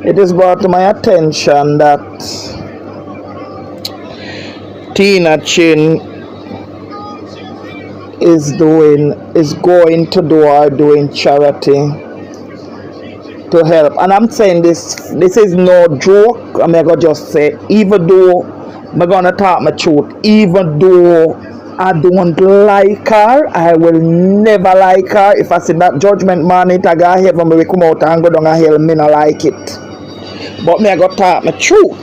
It is brought to my attention that Tina Chin is going to do or doing charity to help. And I'm saying this is no joke. I'm gonna just say, even though I'm gonna talk my truth, even though I don't like her, I will never like her. If I see that judgment man it I got heaven, me come out and go down a hell, me not like it. But me I go talk my truth.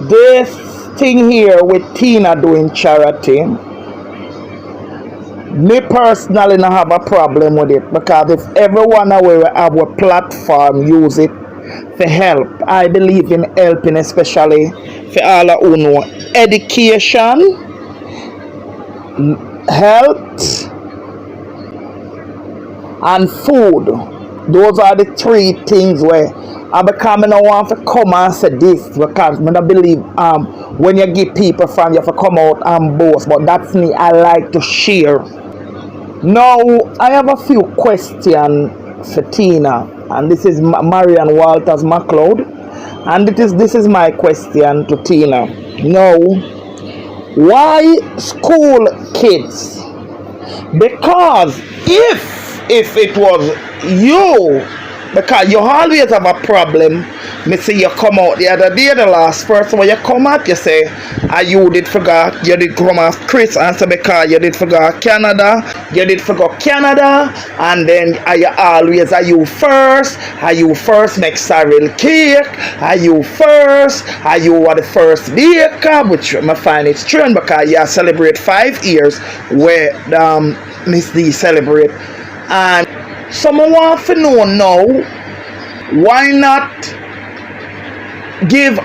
This thing here with Tina doing charity, me personally not have a problem with it, because if everyone aware have a platform use it for help, I believe in helping, especially for all who know education, health, and food. Those are the three things where I become no want to come and say this, because I don't believe when you give people from you have to come out and boast, but that's me. I like to share. Now I have a few questions for Tina, and this is Marian Walters MacLeod, and this is my question to Tina. Now, why school kids? Because if it was you, because you always have a problem. Me see you come out the other day, the last person when you come out, you say, you did forget, you did come off Chris, answer because you did forget Canada, and then are you always, are you first make Cyril cake, are you are the first baker, which I find it's true, because you celebrate 5 years where Miss D celebrate. And someone want to know now, why not give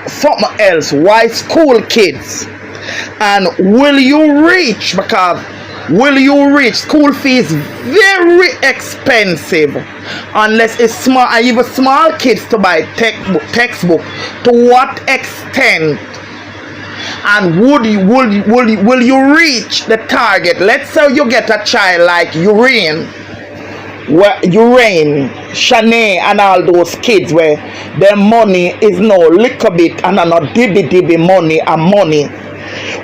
something else? Why school kids? And will you reach, because school fees very expensive unless it's small, and even small kids to buy textbook. To what extent? And will you reach the target? Let's say you get a child like Urine, Shanae, and all those kids where their money is no little bit and not dibby money and money.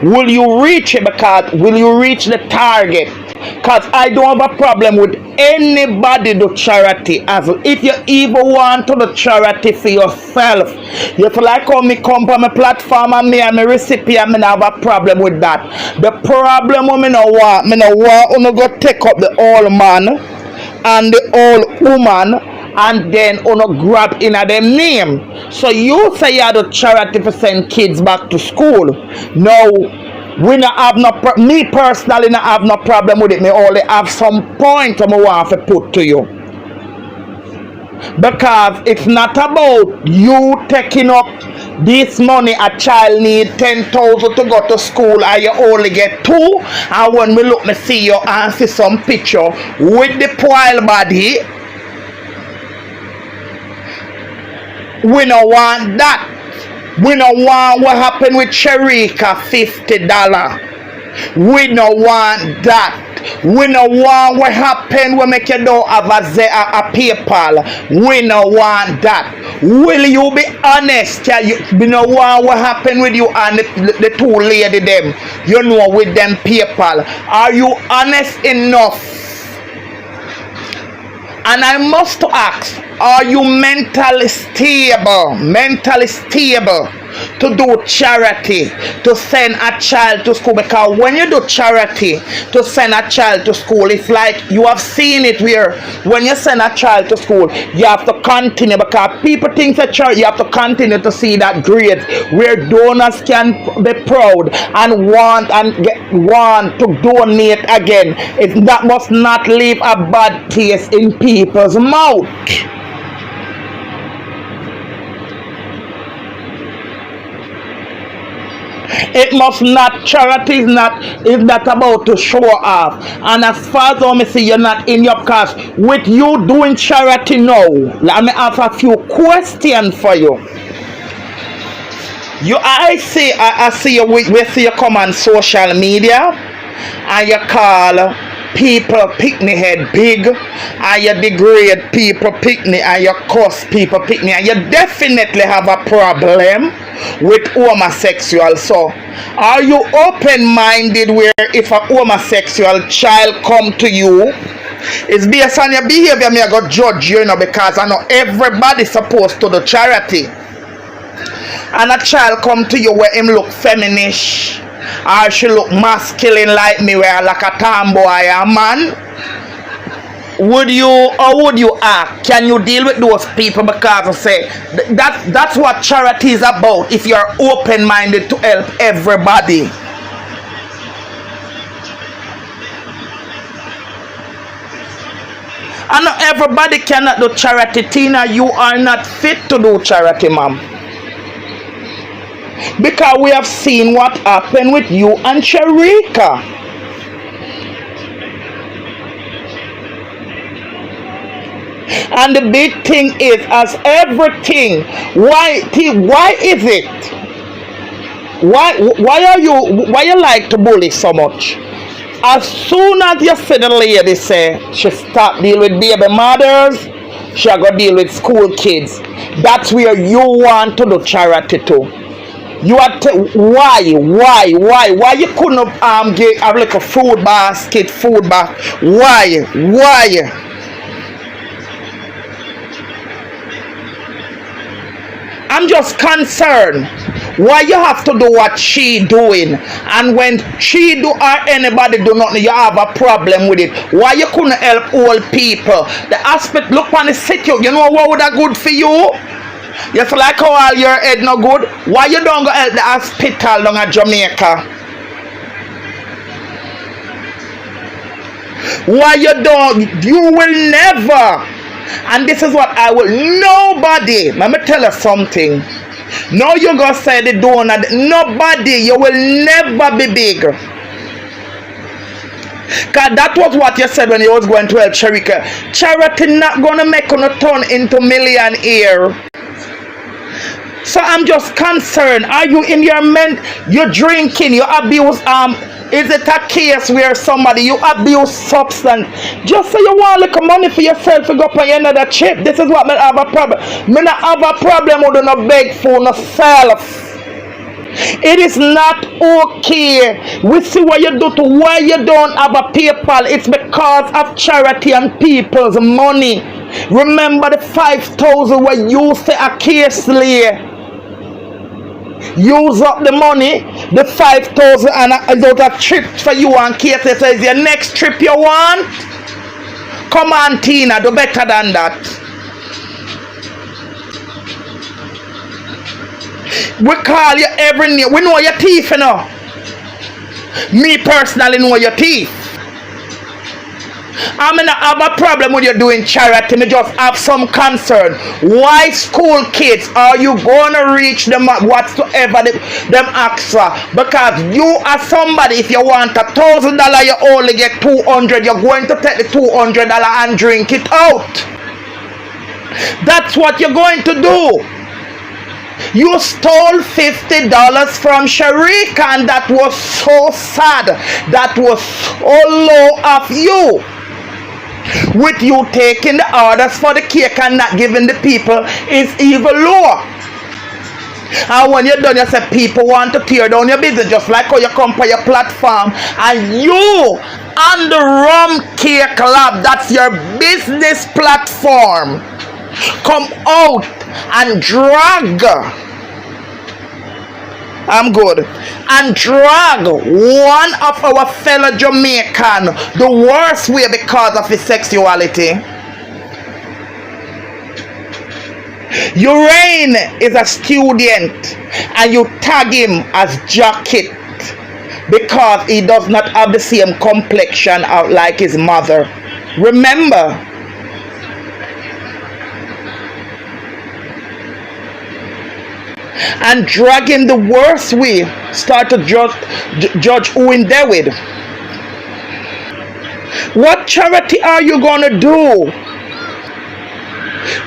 Will you reach it? Because will you reach the target? Because I don't have a problem with anybody do charity. As if you even want to do charity for yourself, you feel like how me come from a platform and me and my recipient, me have a problem with that. The problem me no want to go take up the old man and the old woman and then grab in a them name. So you say you do charity for send kids back to school. No, we not have me personally not have no problem with it. Me only have some point I want to put to you. Because it's not about you taking up this money. A child need 10,000 to go to school and you only get 2. And when we look, me see you and see some picture with the poil body. We don't want that. We don't want what happened with Sharika, $50. We don't want that. We don't want what happened when make you don't have a PayPal. We don't want that. Will you be honest? We don't want what happened with you and the two lady them. You know, with them PayPal. Are you honest enough? And I must ask, are you mentally stable to do charity, to send a child to school? Because when you do charity to send a child to school, it's like you have seen it where when you send a child to school, you have to continue, because people think that charity, you have to continue to see that grade where donors can be proud and want to donate again. That must not leave a bad taste in people's mouth. It must not, charity is not about to show off. And as far as I see, you're not in your cause. With you doing charity now, let me ask a few questions for you. I see you, we see you come on social media and you call people picnic head big, and you degrade people picnic, and you cuss people picnic, and you definitely have a problem with homosexual. So are you open-minded where if a homosexual child come to you, it's based on your behavior, me I go judge you, because I know everybody's supposed to do charity. And a child come to you where him look feminist, or she look masculine like me, where like a tomboy a man, would you act? Can you deal with those people? Because I say that's what charity is about. If you're open-minded to help everybody. And not everybody cannot do charity. Tina, you are not fit to do charity, ma'am. Because we have seen what happened with you and Sharika. And the big thing is, as everything, why is it? Why you like to bully so much? As soon as you see the lady say she stop deal with baby mothers, she go deal with school kids. That's where you want to do charity too. You are why you couldn't have like a food basket, food bag? Why? I'm just concerned why you have to do what she doing, and when she do or anybody do nothing, you have a problem with it. Why you couldn't help old people? The aspect, look on the city, you know what would have good for you? You feel like how all your head no good? Why you don't go help the hospital down at Jamaica? Why you don't? You will never. And this is what I will. Nobody. Let me tell you something. No, you gonna say the donut. Nobody. You will never be big. Cause that was what you said when you was going to help Sharika. Charity not gonna make you turn into millionaire. So I'm just concerned. Are you in your you're drinking, you abuse is it a case where somebody you abuse substance just so you want like money for yourself to go up on another trip? This is what I have a problem. I not have a problem with no beg for no self. It is not okay. We see what you do to why you don't have a PayPal. It's because of charity and people's money. Remember the 5,000 where you say a case lay. Use up the money, the 5,000, and out a trip for you and case. So is your next trip you want? Come on, Tina, do better than that. We call you every name. We know your teeth, you know. Me personally know your teeth. I mean, I have a problem with you doing charity. Me just have some concern. Why school kids are you gonna reach them whatsoever them extra? Because you are somebody. If you want $1,000, you only get $200. You're going to take the $200 and drink it out. That's what you're going to do. You stole $50 from Sharika, and that was so sad. That was so low of you. With you taking the orders for the cake and not giving the people is even lower. And when you're done, you say people want to tear down your business, just like how you come for your platform and you on the Rum Cake Lab, that's your business platform, come out and drag, I'm good, and drag one of our fellow Jamaican the worst way because of his sexuality. Urain is a student and you tag him as Jacket because he does not have the same complexion out like his mother. Remember, and drag him the worst way. Start to judge who in there with. What charity are you gonna do?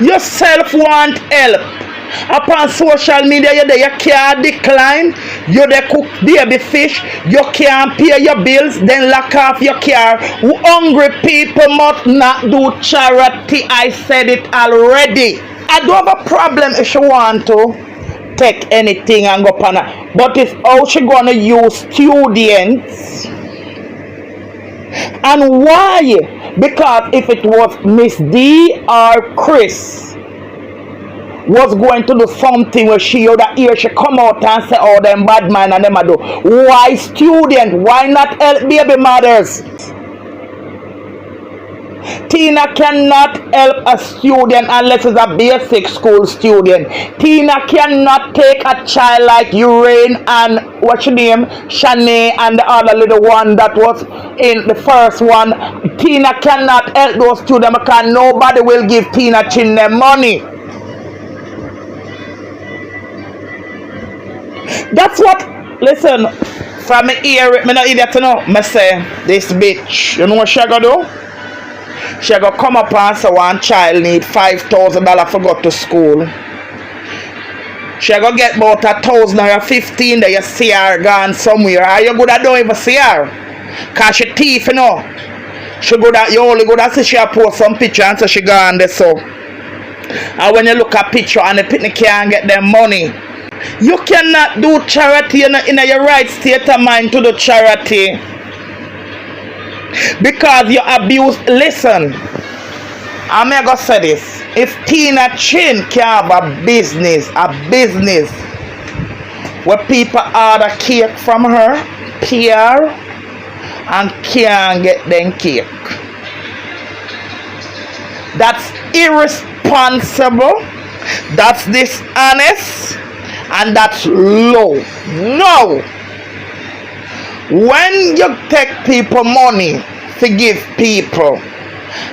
Yourself want help. Upon social media, you there, you can't decline. You there cook baby fish. You can't pay your bills. Then lock off your car. Hungry people must not do charity. I said it already. I don't have a problem if she want to take anything and go on her. But it's how she gonna use students. And why? Because if it was Miss D or Chris was going to do something where she would hear she come out and say, oh, them bad man and them a do. Why student? Why not help baby mothers? Tina cannot help a student unless it's a basic school student. Tina cannot take a child like Urain and what's your name? Shanae and the other little one that was in the first one. Tina cannot help those students because nobody will give Tina Chin their money. That's what, listen, from me hear it, me not idiot to know. Me say, this bitch, you know what she gonna do? She gonna come up and say one child need $5,000 for go to school. She gonna get about 1,000 or 15 that you see her gone somewhere. Are you good at don't even see her? Cause she thief, you know. She good at, you only good at see she post some picture and say she gone there so. And when you look at picture and the picnic can't get them money. You cannot do charity in your right state of mind to do charity. Because you abuse. Listen, I'm going to say this. If Tina Chin can have a business where people order cake from her, PR, and can't get them cake, that's irresponsible, that's dishonest, and that's low. No. When you take people money to give people,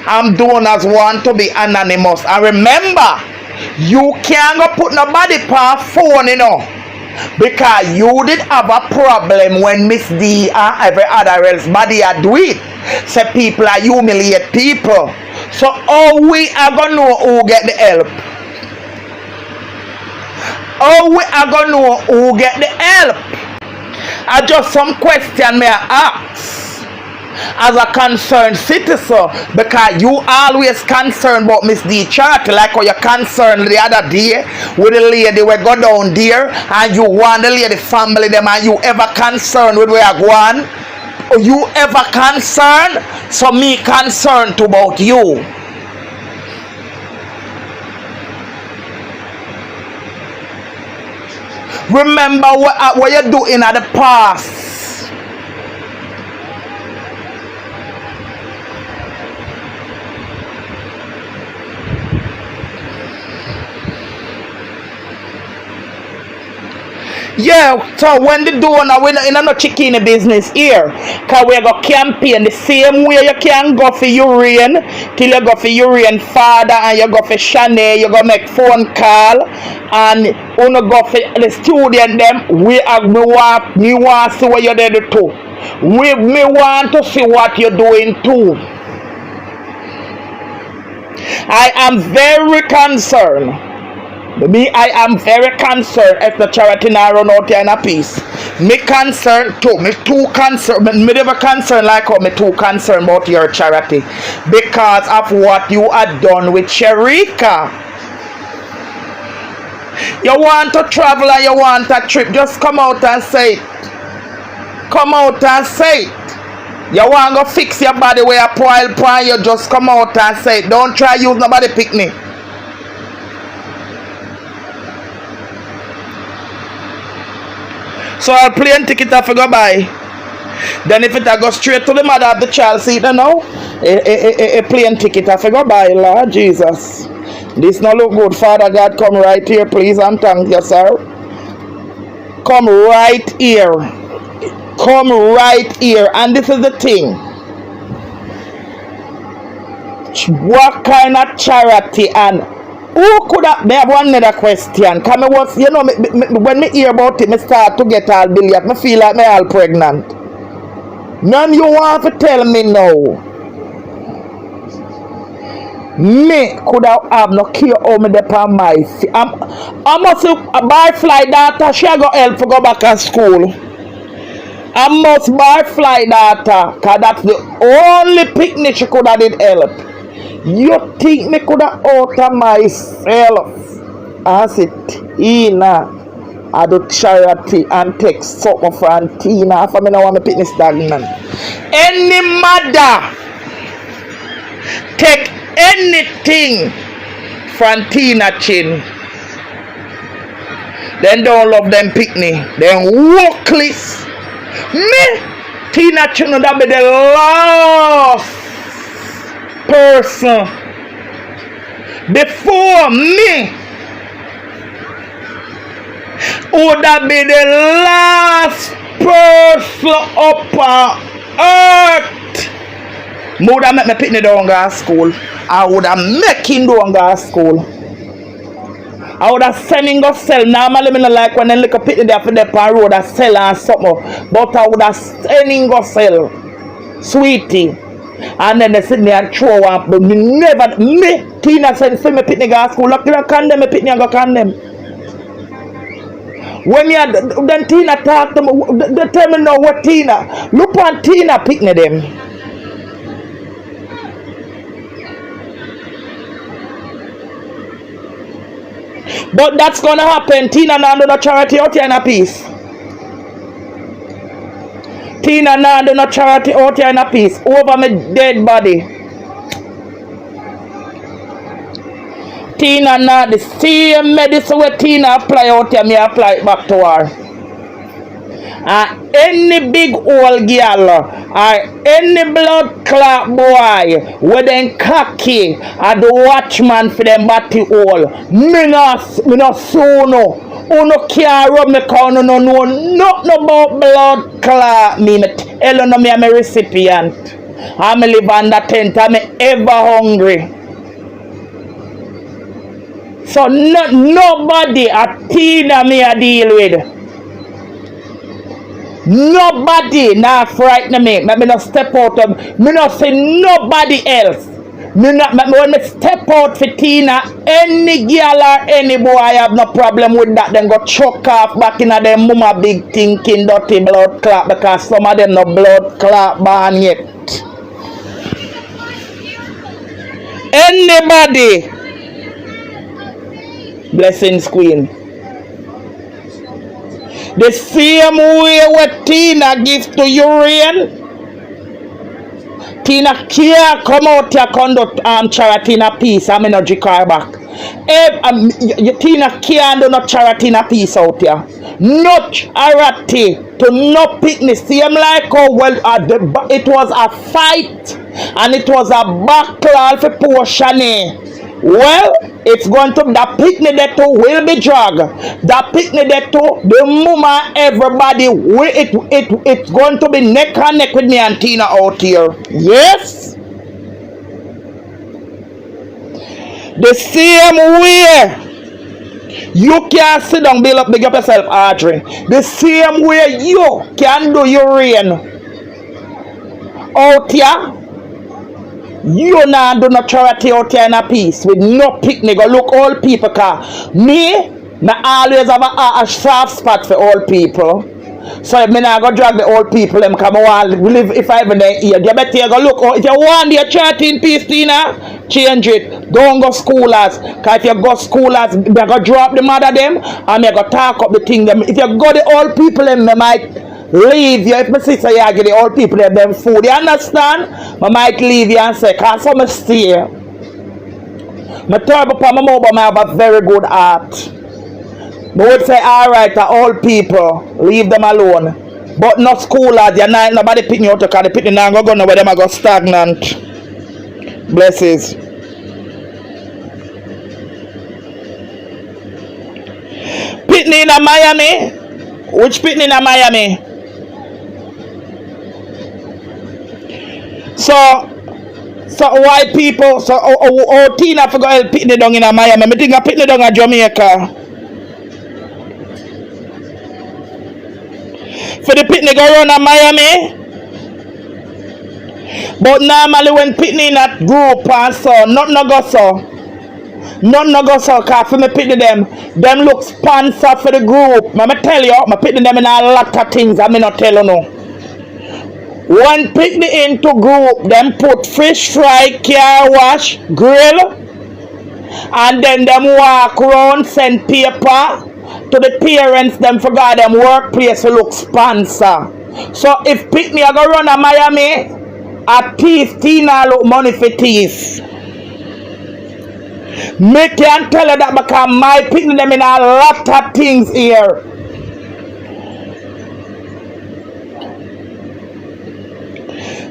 donors want to be anonymous. And remember, you can't go put nobody per phone, you know. Because you did have a problem when Miss D and every other else body are do it. So people are humiliate people. So how we are gonna know who get the help? How we are gonna know who get the help? I just some question may I ask as a concerned citizen, because you always concerned about Miss D charity, like how you concerned the other day with the lady we go down there and you want the lady family them, and you ever concerned with where I go on? You ever concerned? So me concerned about you. Remember what you do in the past. Yeah, so when the donor, we're not in no chicken business here. Because we go campaign the same way you can go for Urain, till you go for Urain father, and you go for Shanae, you go make phone call, and you go for the student them. Me want to see what you're there too. Me want to see what you're doing too. I am very concerned. I am very concerned if the charity now run out here in a piece. Me concerned too. Me too concerned. Me never concerned like how me too concerned about your charity. Because of what you had done with Sherika. You want to travel and you want a trip, just come out and say it. Come out and say it. You want to fix your body where you spoil pan, you just come out and say it. Don't try use nobody picnic. So I'll plane ticket off go buy. Then if it go straight to the mother of the child seat now, a plane ticket off go buy, Lord Jesus. This no look good. Father God, come right here, please. I'm thank you, sir. Come right here. Come right here. And this is the thing. What kind of charity and who could have, me have one other question. Cause me was, you know, when me hear about it, me start to get all bilious. Me feel like me all pregnant. None you want to tell me now. Me could have no care how me depend my I must buy fly data. She go help to go back to school. I must buy fly data, cause that's the only picnic she could have did help. You think me could have out myself? As it Tina, I do charity and take something from Tina for me now want me picnic stagnant. Any mother take anything from Tina chin, then don't love them picnic, then workless. Me, Tina chin that be the last person before me would that be the last person up on earth. Would have make me picnic down go to school. I would have make him down go to school. I would have send him go sell. Normally me not like when they look a picnic there for the pan road and sell and something. But I would have send him go sell. Sweetie. And then they sit there and throw up. But me never, me, Tina said, for me picnic go to school. Look, you condemn me picnic and go condemn. When me then Tina talk to me, they tell me now what Tina. Look on Tina picnic them. But that's gonna happen. Tina now do no charity out here in a piece. Tina now do no charity out here in a piece. Over my dead body. Tina now the same medicine where Tina apply out here, me apply it back to her. Any big old girl or any blood clot boy with them cocky or the watchman for them body hole, me no so no. Who no can't rub me cause no know nothing about blood clot. Me tell you no me am a recipient. I'm live under tent. I'm ever hungry. So nobody at Tina me a deal with. Nobody now frighten me. Let me not step out of me not say nobody else. When me step out for Tina, any girl or any boy I have no problem with that. Then go choke off back in them mama big thinking dirty blood clot because some of them no blood clot born yet. Anybody, blessings queen. The same way what Tina gives to Urian, Tina can't come out here conduct charity in a peace. I'm in a car back. Tina can't do no charity in a peace out here. No charity to no picnic. Same like how well it was a fight and it was a battle for poor Shani. Well, it's going to the picnic that too will be drug. The picnic that too, the mama, everybody, it's going to be neck and neck with me and Tina out here. Yes. The same way you can sit down, build up, big up yourself, Audrey. The same way you can do your rain out here. You now do no charity out here in a peace with no picnic. Go look all people car. Me always have a soft spot for all people. So if me now go drag the old people them come on live if I even there here. You better go look. If you want your charity in peace, Tina, change it. Don't go schoolers. Cause if you go schoolers, you go drop the mother them and you go talk up the thing them. If you go the old people them, they might leave you. If my sister you give the old people them food, you understand? I might leave you and say, cause some stay. My terrible upon my mobile, I have a very good heart. I would say, alright, the old people, leave them alone. But not schoolers, you're not nobody picking you out to call the picking now go nowhere them I go stagnant. Blessings. Picnic in Miami? Which picnic in Miami? So white people, so Tina for go help picnic down in Miami. I think I picnic down in Jamaica. For the picnic go around in Miami. But normally when pitting in that group and so, nothing no go so. Nothing no go so, cause for me pitting them look sponsor for the group. Me tell you, me pitting them in a lot of things I me not tell you no. When pitting into group, them put fish fry, car wash, grill, and then them walk around, send paper to the parents, them forgot them workplace to look sponsor. So if pick me I go run a Miami, a thief, Tina look money for thief. Me can tell you that because my picking them in a lot of things here.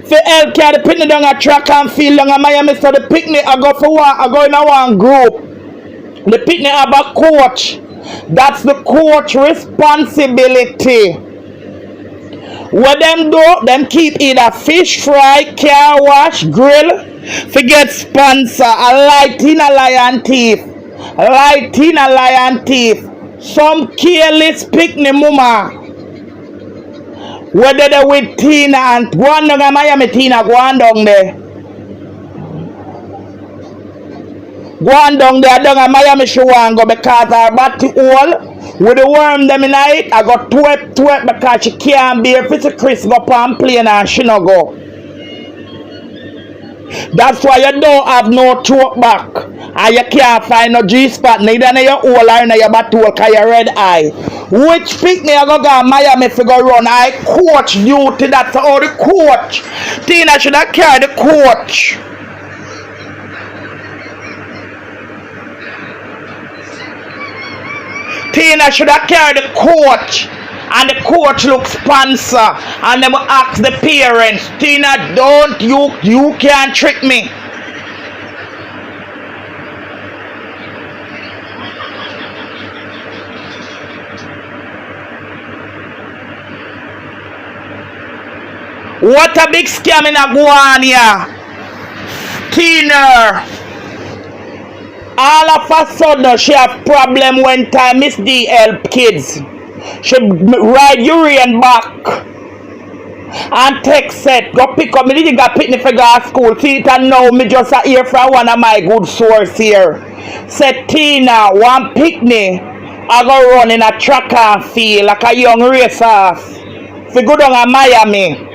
For help the picnic down a track and field down a Miami, so the picnic I go for one, I go in a one group. The picnic have a coach. That's the coach responsibility. What them do, them keep either fish fry, car wash, grill, forget sponsor, a lighting a lion thief. Lighting a lion thief. Some careless picnic mama. Whether they with Tina and go on down a Miami Tina, go on down there. Go on down there, down a Miami she want go because her body hole with the worm them in it. I got twep because she can't bear for the Chris go up and plane and she no go. That's why you don't have no choke back. And you can't find no G-spot neither in your hole or in your body hole because you red eye. Which pick me I go to Miami if you go run? I coach duty, that's all the coach. Tina should have carry the coach. Tina should have carried the coach, and the coach look sponsor, and them ask the parents, Tina, don't you can't trick me. What a big scam in Aguania. Tina. All of a sudden, she have problem when time Miss D help kids. She ride urine back and text set, go pick up. Me didn't go pick me for go to school. See it and now me just hear from one of my good source here. Said Tina, one picnic, I go run in a track and field like a young racer. If you go down to Miami.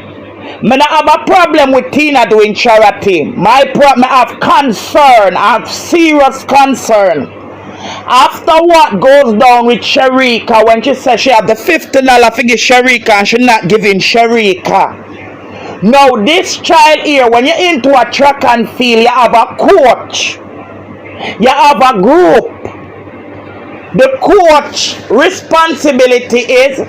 Me not have a problem with Tina doing charity. My problem, I have concern, I have serious concern. After what goes down with Sharika, when she says she have the $50 figure Sharika and she not giving Sharika. Now this child here, when you're into a track and field, you have a coach. You have a group. The coach responsibility is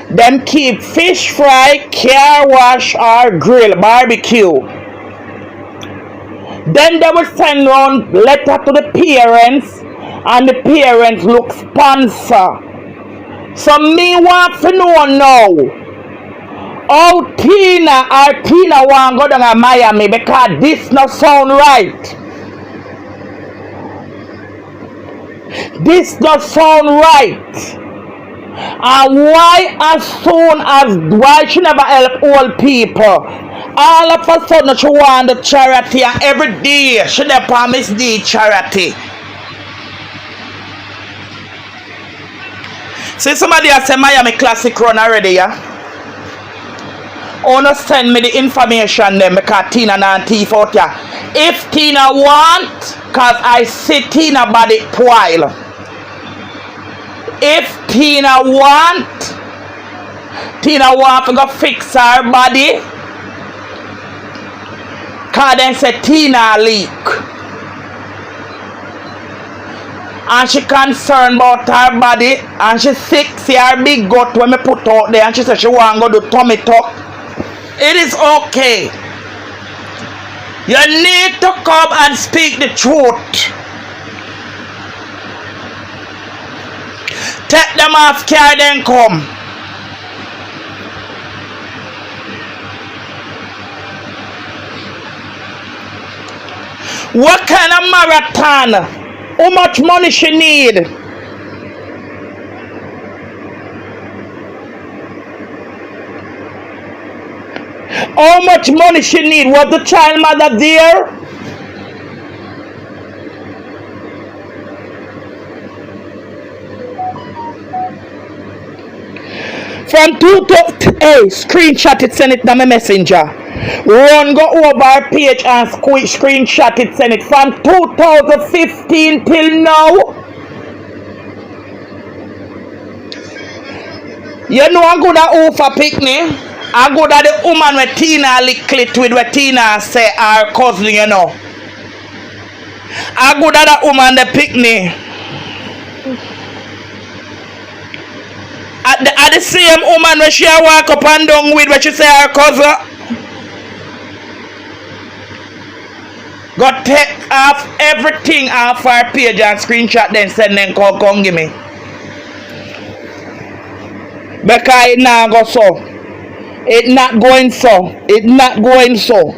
them keep fish fry, car wash or grill, barbecue. Then they will send round letter to the parents and the parents look sponsor. So me want to know now how Tina want go down to Miami because this not sound right. This not sound right. And why she never help old people? All of a sudden she want the charity and every day she dey promise the charity. See somebody has said Miami Classic run already, yeah? Oh no, send me the information then because Tina and thief out here. If Tina want, cause I see Tina body poil. If Tina want to go fix her body, cause then say Tina leak. And she concerned about her body and she sick, see her big gut when me put out there and she said she want to go do tummy tuck. It is okay. You need to come and speak the truth. Take them off, carry them come. What kind of marathon? How much money she need? How much money she need? Was the child mother there? From 2 to screenshot it, send it to my messenger. Run go over our page and screenshot it, send it from 2015 till now. You know I go to Ufa picnic. I go to the woman with Tina lick it with what Tina say our cousin, you know. I go to that woman the picnic. At the same woman where she walk up and down with what she say her cousin. Go take off everything off our page and screenshot then send them come give me. Because it not go so. It not going so. It not going so.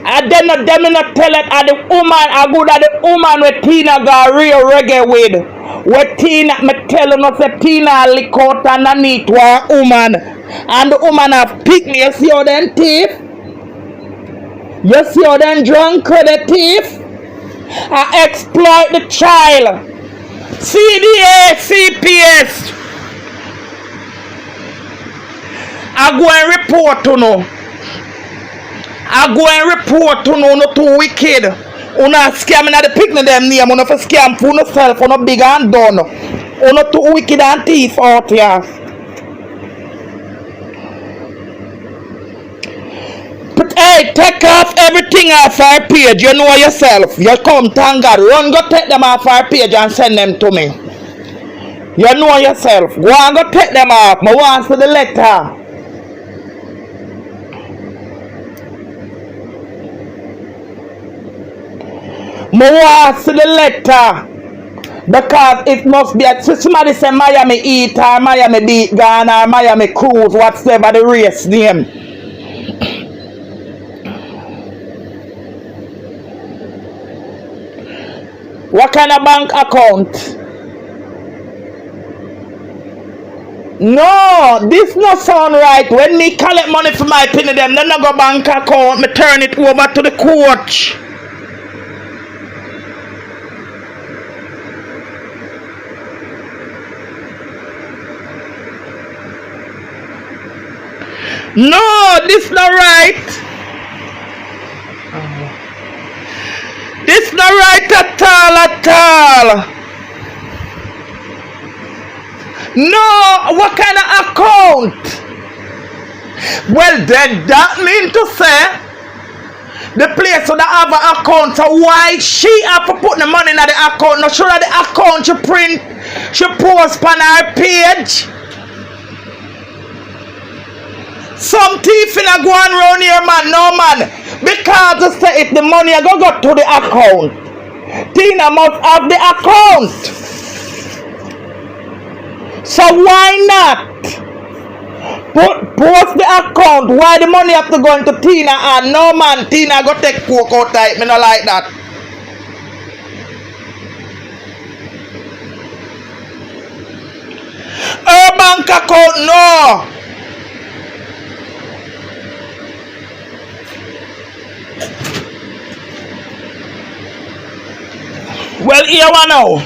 And then them not tell it at the woman, I go to the woman with Tina got real reggae with. Where Tina, me tell you not say Tina lick out underneath to a woman. And the woman have picked me. You see how them thief? You see how them drunk credit thief? I exploit the child. CDA, CPS. I go and report to no. I go and report to no too wicked. Una scamming at the picnic them name. Una for scam for yourself. Una big and done. Una too wicked and thief out here. But hey, take off everything off our page. You know yourself. You come, thank God. Run go take them off our page and send them to me. You know yourself. Go and go take them off. I want to the letter. I want to the letter. Because it must be a somebody say Miami Eat or Miami Beat Gun or Miami Cruise, whatever the race name. What kind of bank account? No, this not sound right. When me collect money for my penny them, then I go bank account, me turn it over to the coach. No, this not right. This not right at all. No, what kind of account? Well, then that mean to say the place would have an account. So why she have to put the money in the account? Not sure that the account she print, she post on her page. Some thief in a go on round here, man. No, man. Because to say if the money go to the account, Tina must have the account. So why not post the account? Why the money have to go into Tina? And no, man, Tina go take coke out type. Me not like that. Her bank account, no. Well, here we know.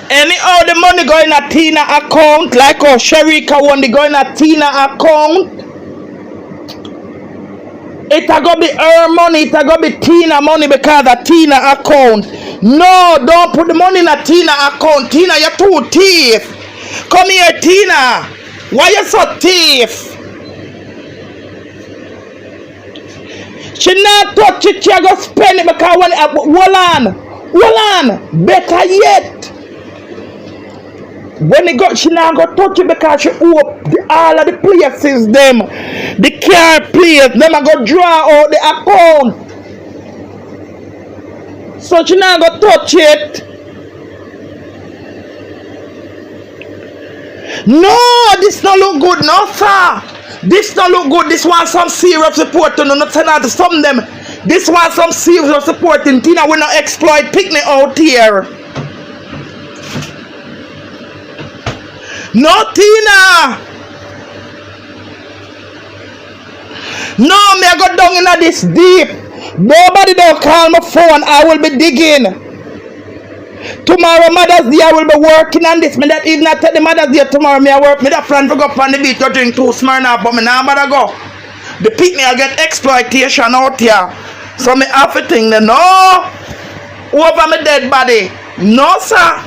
Anyhow, the money going at Tina account, like how Sharika want the going at Tina account. It a go be her money, it a go be Tina money because of Tina account. No, don't put the money in a Tina account. Tina, you're too thief. Come here, Tina. Why you so thief? She not touch it, she go spend it because when hold on, better yet. When they got, she now go touch it because she owe all of the places them, the car place, them I go draw out the account. So she now go touch it. No, this don't look good, no sir. This don't look good. This one some serious support to not send out to some them. This one some serious support in Tina will not exploit picnic out here. No, Tina. No, me I go down in this deep. Nobody don't call my phone. I will be digging. Tomorrow Mother's Day I will be working on this. Me that even I tell the Mother's Day tomorrow me I work. Me that plan to go up on the beach to drink 2 Smirnoff, but me now bother go. The picnic I get exploitation out here. So me have to think no over my dead body. No sir.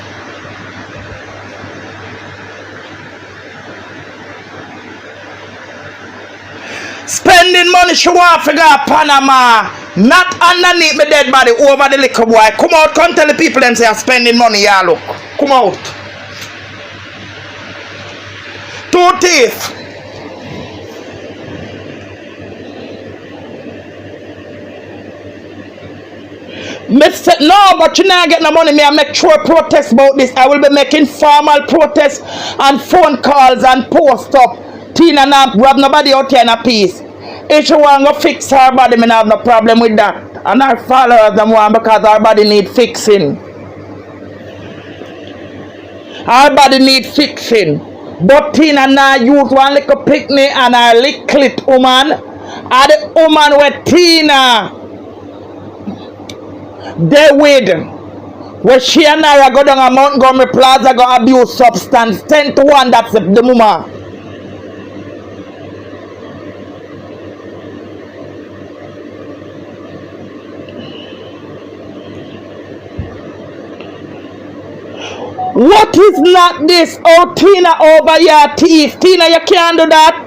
Spending money she want to go to Panama. Not underneath my dead body over the little boy. Come out, come tell the people them say I'm spending money, yeah look. Come out. 2 teeth. No, but you not get no money. Me I make sure protest about this. I will be making formal protests and phone calls and post up. Tina not grab nobody out here in a piece. If she want to fix her body, me have no problem with that. And her followers them want because her body need fixing. Her body need fixing. But Tina now use one little picnic and her licklet woman. And the woman with Tina they with when she and I go down a Montgomery Plaza go abuse substance 10 to 1, that's the mama. What is not this? Oh, Tina over your teeth. Tina, you can't do that.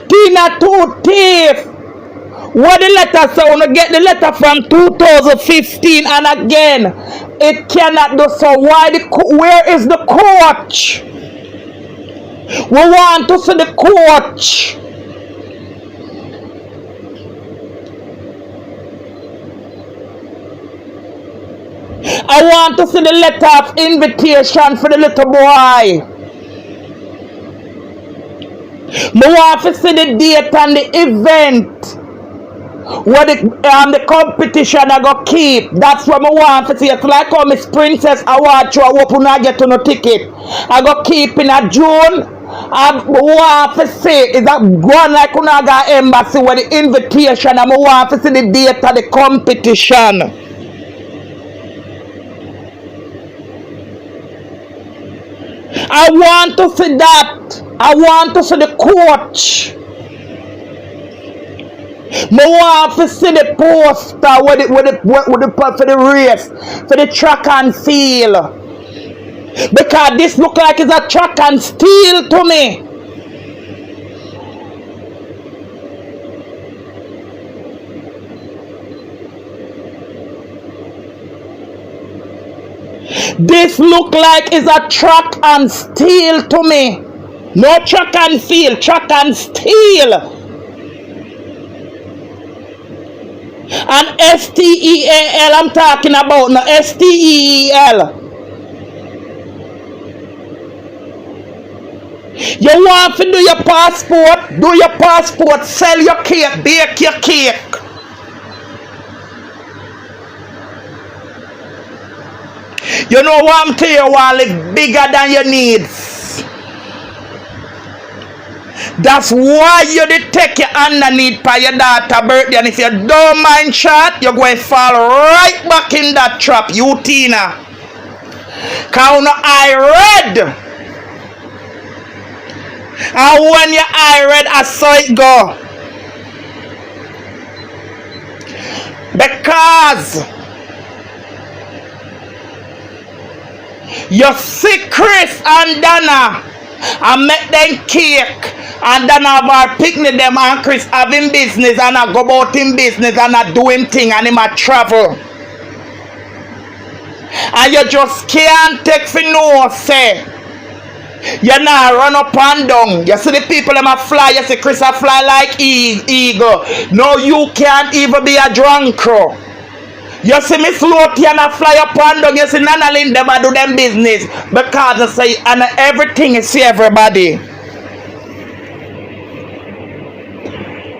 Tina, 2 teeth. What the letter say? When you get the letter from 2015 and again, it cannot do so. Where is the coach? We want to see the coach. I want to see the letter of invitation for the little boy. I want to see the date and the event where the competition I go keep. That's what I want to see. It's like how Miss Princess Award show I hope I get to no ticket. I go keep in a June. I want to see is that going like Unaga Embassy where the invitation I want to see the date of the competition. I want to see that. I want to see the coach. I want to see the poster for the race, for the track and field. Because this look like it's a track and steel to me. This look like it's a track and steel to me. No track and field, track and steel. And S-T-E-A-L I'm talking about, no S-T-E-E-L. You want to do your passport, sell your cake, bake your cake. You know what I'm telling you, want to live bigger than your needs. That's why you did take your underneath for your daughter's birthday. And if you don't mind shot, you're going to fall right back in that trap, you Tina. Because I read. And when your eye read, I saw it go. Because you see Chris and Dana and make them cake and Dana have our picnic them and Chris having business and I go about him business and I do him thing and him a travel. And you just can't take for no say. You not run up and down. You see the people them a fly, you see Chris a fly like eagle. No, you can't even be a drunk crow. You see Miss Lottie and a fly up and down. You see Nana Lynn them a do them business. Because I say and everything is see everybody.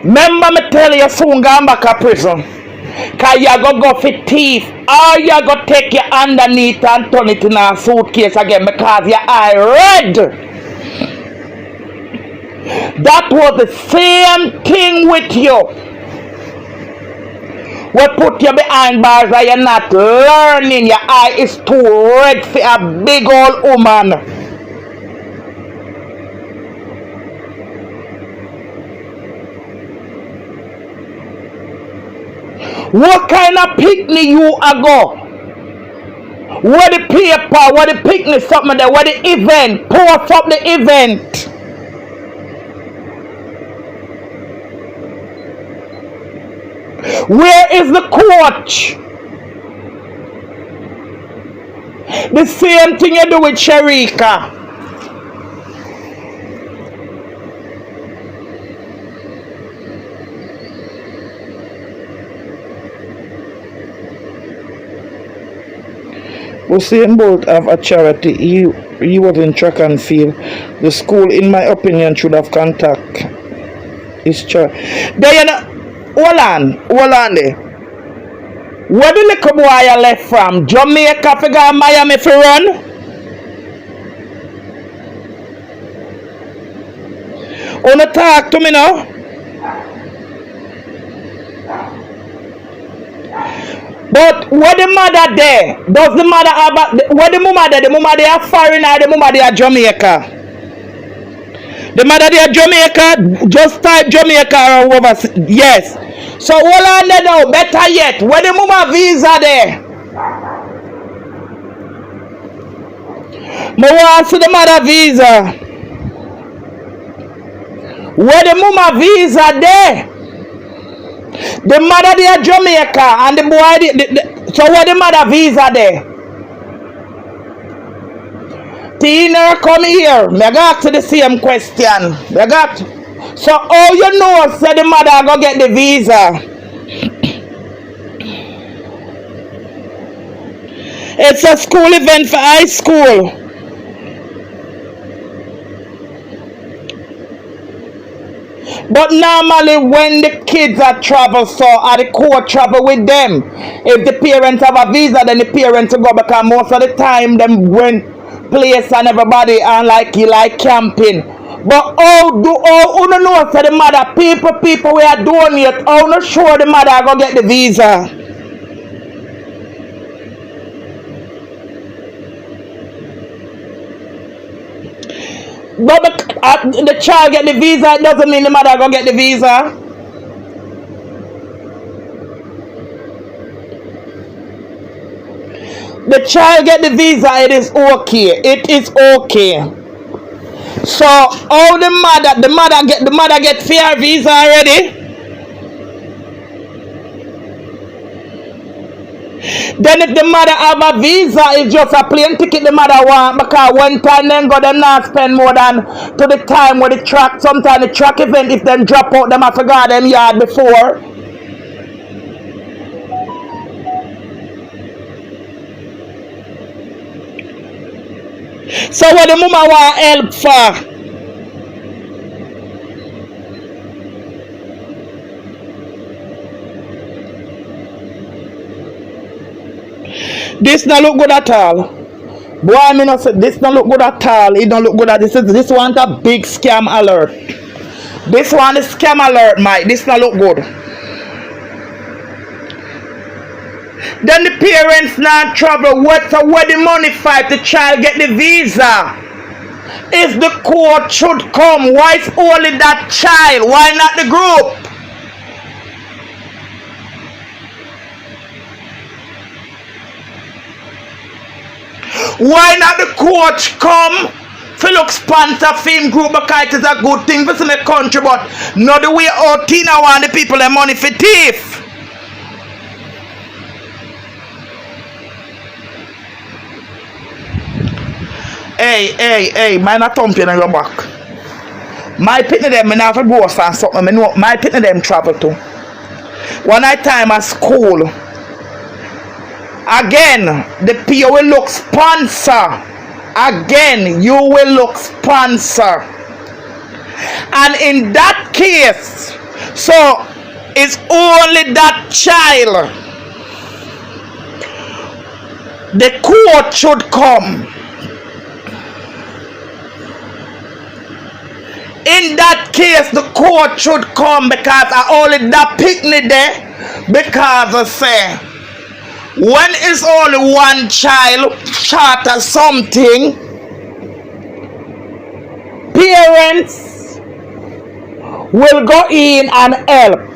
Remember me tell you soon going back to prison. Cause you go for thief. Or you go take your underneath and turn it in a suitcase again because your eye red. That was the same thing with you. We put you behind bars and you're not learning. Your eye is too red for a big old woman. What kind of picnic you a go? Where the paper, where the picnic something there, where the event, post up the event. Where is the coach? The same thing you do with Sharika. Usain Bolt have a charity. He was in track and field. The school, in my opinion, should have contact his charity. There you know. Hold on there. Where the little boy you left from? Jamaica for go Miami for run? Wanna talk to me now? But where the mother there? Does the mother have where the mama there? The mama there are foreign or the mama there are Jamaica? The mother there Jamaica? Just type Jamaica or over. Yes. So hold on there now. Better yet, where the mama visa there? I want to see the mother visa. Where the mama visa there? The mother there Jamaica and the boy so where the mother visa there? Tina, come here. Me got to the same question. Me got. So how you know say the mother go get the visa? It's a school event for high school. But normally when the kids are travel, so are the court travel with them. If the parents have a visa, then the parents will go because most of the time them went place and everybody and like you like camping. But how you know so the mother people we are doing it, how not sure the mother go get the visa? But the child get the visa, it doesn't mean the mother go get the visa. The child get the visa, it is okay. It is okay. So how the mother get fair visa already? Then if the mother have a visa, it's just a plane ticket the mother want because one time them go them not spend more than to the time with the track. Sometimes the track event if them drop out them I forgot them yard before. So what the mama want help for? This not look good at all. Boy, I mean, this not look good at all. It don't look good at this one a big scam alert. This one is scam alert, Mike. This not look good. Then the parents not travel. Where the money fight? The child get the visa. If the court should come, why is only that child? Why not the group? Why not the coach come for look sponsor film group because it is a good thing for the country, but not the way out Tina want the people their money for thief. Hey, mine not thumping on your back. My pitney them, me not for go or something. Me know my pitney them travel too. One night time at school. Again, you will look sponsor. Again, you will look sponsor. And in that case, so It's only that child. The court should come. In that case, the court should come because I only that picnic there. Because I say, when it's only one child charter something, parents will go in and help.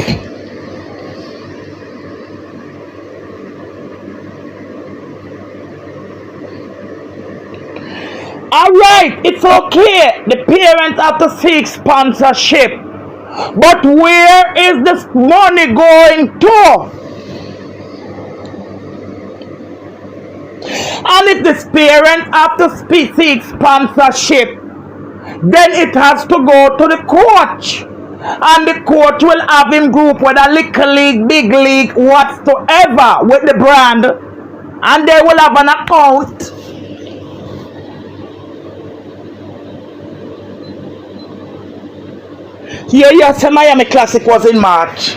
Alright, it's okay. The parents have to seek sponsorship. But where is this money going to? And if the parents have to seek sponsorship, then it has to go to the coach. And the coach will have him group with a little league, big league, whatsoever with the brand. And they will have an account. Yeah, yes, Miami Classic was in March.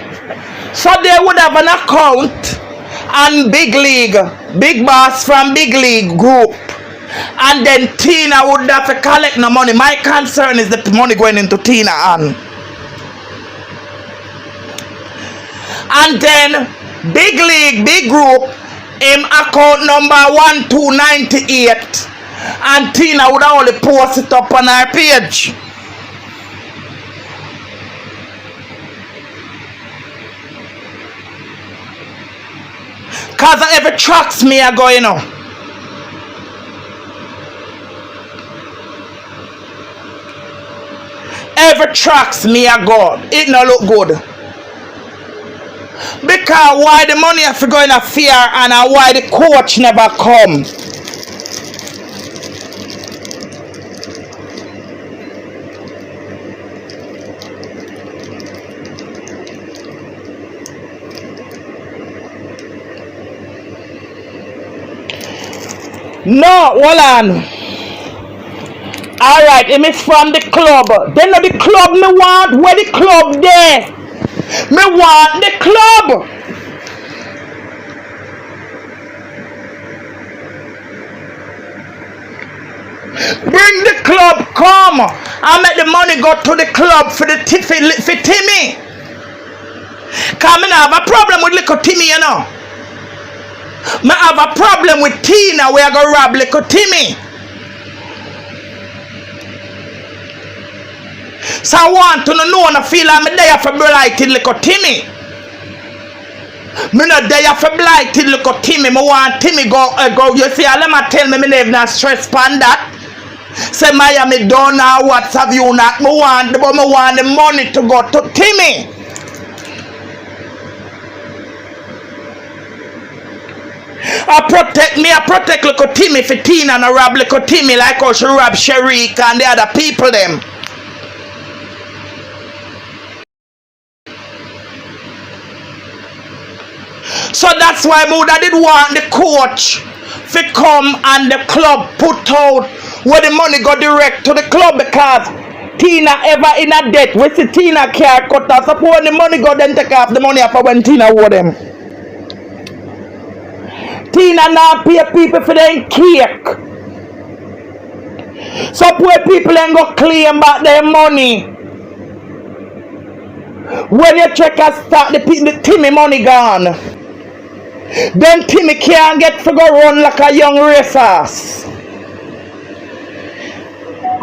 So they would have an account and big league, big boss from big league group. And then Tina would have to collect no money. My concern is the money going into Tina and then big league, big group, account number 1298. And Tina would only post it up on her page. Cause every tracks me are going on. Every tracks me are go. It no look good. Because why the money have to go in a fear and why the coach never come. No, hold on. Alright, it is from the club. Then the club me want. Where the club there? Me want the club. Bring the club, come. I make the money go to the club for the for Timmy. Come and have a problem with little Timmy, you know. I have a problem with Tina. We are going to rob little Timmy. So I want to know and I feel like I'm there for blighted little Timmy. I'm not there for blighted little Timmy. I want Timmy go. You see, let me tell me I never not stress on that. Say Miami don't know what have you not. I want the money to go to Timmy. I protect little Timmy for Tina and I rob little Timmy like how she rob Sharik and the other people them. So that's why I did want the coach to come and the club put out where the money go direct to the club because Tina ever in a debt. We see Tina car cut off. Suppose the money go then take off the money after when Tina owe them. Tina now pay people for their cake. So poor people ain't go claim back their money. When you check and start the Timmy money gone. Then Timmy can't get to go run like a young racehorse.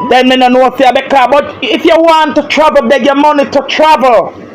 Then me no know if you because but if you want to travel, beg your money to travel.